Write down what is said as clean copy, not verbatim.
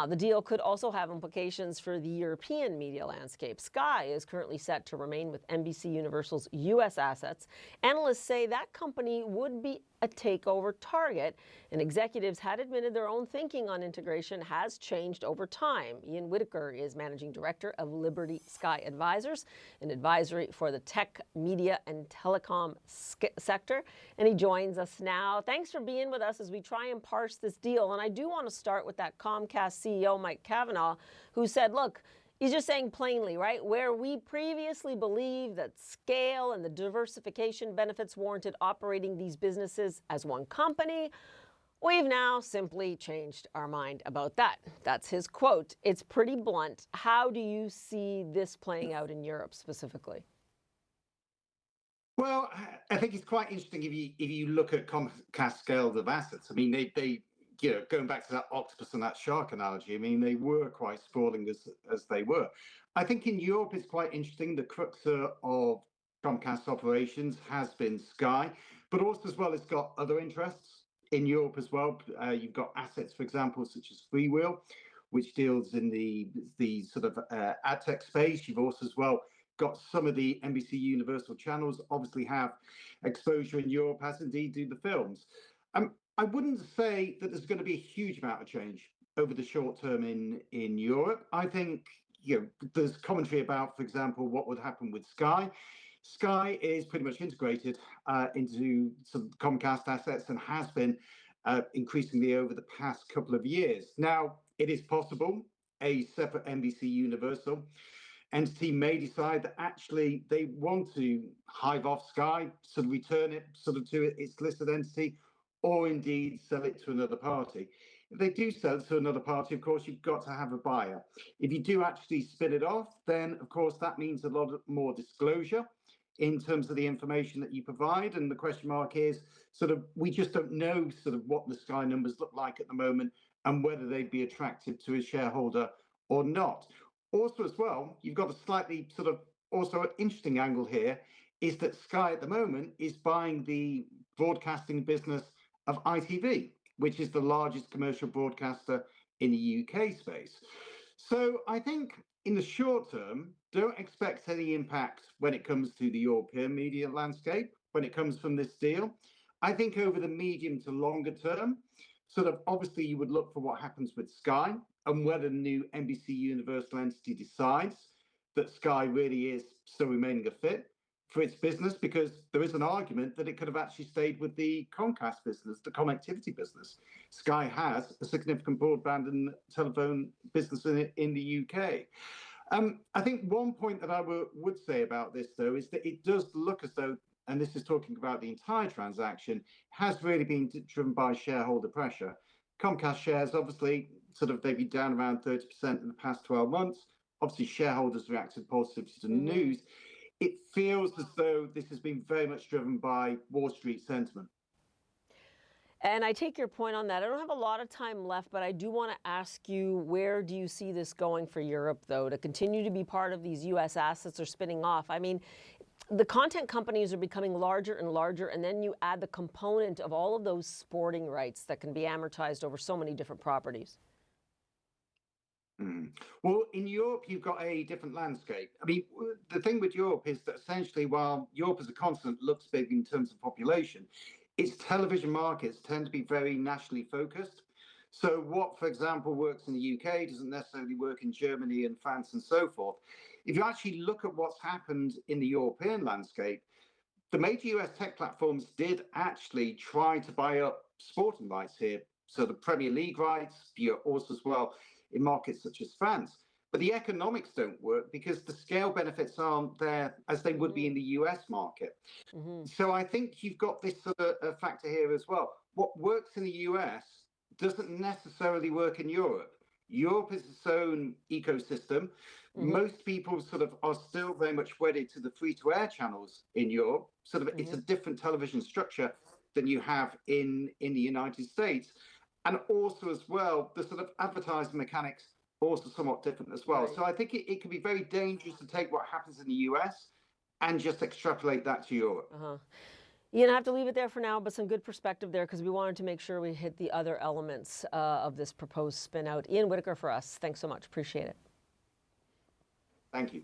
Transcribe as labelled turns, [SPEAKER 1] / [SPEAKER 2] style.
[SPEAKER 1] Now, the deal could also have implications for the European media landscape. Sky is currently set to remain with NBCUniversal's U.S. assets. Analysts say that company would be a takeover target, and executives had admitted their own thinking on integration has changed over time. Ian Whittaker is managing director of Liberty Sky Advisors, an advisory for the tech, media, and telecom sector, and he joins us now. Thanks for being with us as we try and parse this deal. And I do want to start with that Comcast CEO, Mike Cavanaugh, who said, look, he's just saying plainly, right, where we previously believed that scale and the diversification benefits warranted operating these businesses as one company, we've now simply changed our mind about that. That's his quote. It's pretty blunt. How do you see this playing out in Europe specifically?
[SPEAKER 2] Well, I think it's quite interesting if you look at Comcast scale of assets. I mean, they going back to that octopus and that shark analogy, I mean, they were quite sprawling as they were. I think in Europe it's quite interesting. The crux of Comcast operations has been Sky, but also as well it's got other interests in Europe as well. You've got assets, for example, such as Freewheel, which deals in the sort of ad tech space. You've also as well got some of the NBCUniversal channels obviously have exposure in Europe, as indeed do the films. I wouldn't say that there's going to be a huge amount of change over the short term in Europe. I think there's commentary about, for example, what would happen with Sky. Sky is pretty much integrated into some Comcast assets and has been increasingly over the past couple of years. Now, it is possible a separate NBCUniversal entity may decide that actually they want to hive off Sky, sort of return it sort of to its listed entity, or indeed sell it to another party. If they do sell it to another party, of course, you've got to have a buyer. If you do actually spin it off, then, of course, that means a lot more disclosure in terms of the information that you provide. And the question mark is sort of, we just don't know sort of what the Sky numbers look like at the moment and whether they'd be attractive to a shareholder or not. Also, as well, you've got a slightly sort of also an interesting angle here is that Sky at the moment is buying the broadcasting business of ITV, which is the largest commercial broadcaster in the UK space. So I think in the short term, don't expect any impact when it comes to the European media landscape, when it comes from this deal. I think over the medium to longer term, sort of obviously you would look for what happens with Sky and whether the new NBCUniversal entity decides that Sky really is still remaining a fit for its business, because there is an argument that it could have actually stayed with the Comcast business, the connectivity business. Sky has a significant broadband and telephone business in the UK. I think one point that I would say about this, though, is that it does look as though, and this is talking about the entire transaction, has really been driven by shareholder pressure. Comcast shares, obviously, sort of they've been down around 30% in the past 12 months. Obviously, shareholders reacted positively to the news. It feels as though this has been very much driven by Wall Street sentiment.
[SPEAKER 1] And I take your point on that. I don't have a lot of time left, but I do want to ask you, where do you see this going for Europe, though, to continue to be part of these U.S. assets or spinning off? I mean, the content companies are becoming larger and larger, and then you add the component of all of those sporting rights that can be amortized over so many different properties.
[SPEAKER 2] Well, in Europe, you've got a different landscape. I mean, the thing with Europe is that essentially, while Europe as a continent looks big in terms of population, its television markets tend to be very nationally focused. So what, for example, works in the UK doesn't necessarily work in Germany and France and so forth. If you actually look at what's happened in the European landscape, the major US tech platforms did actually try to buy up sporting rights here. So the Premier League rights, also as well in markets such as France. But the economics don't work because the scale benefits aren't there as they would be in the US market. So I think you've got this sort of factor here as well. What works in the US doesn't necessarily work in Europe. Europe is its own ecosystem. Most people sort of are still very much wedded to the free-to-air channels in Europe. Sort of it's a different television structure than you have in the United States. And also as well, the sort of advertising mechanics are also somewhat different as well. Right. So I think it can be very dangerous to take what happens in the US and just extrapolate that to Europe.
[SPEAKER 1] You're going to have to leave it there for now, but some good perspective there because we wanted to make sure we hit the other elements of this proposed spin out. Ian Whittaker for us. Thanks so much. Appreciate it.
[SPEAKER 2] Thank you.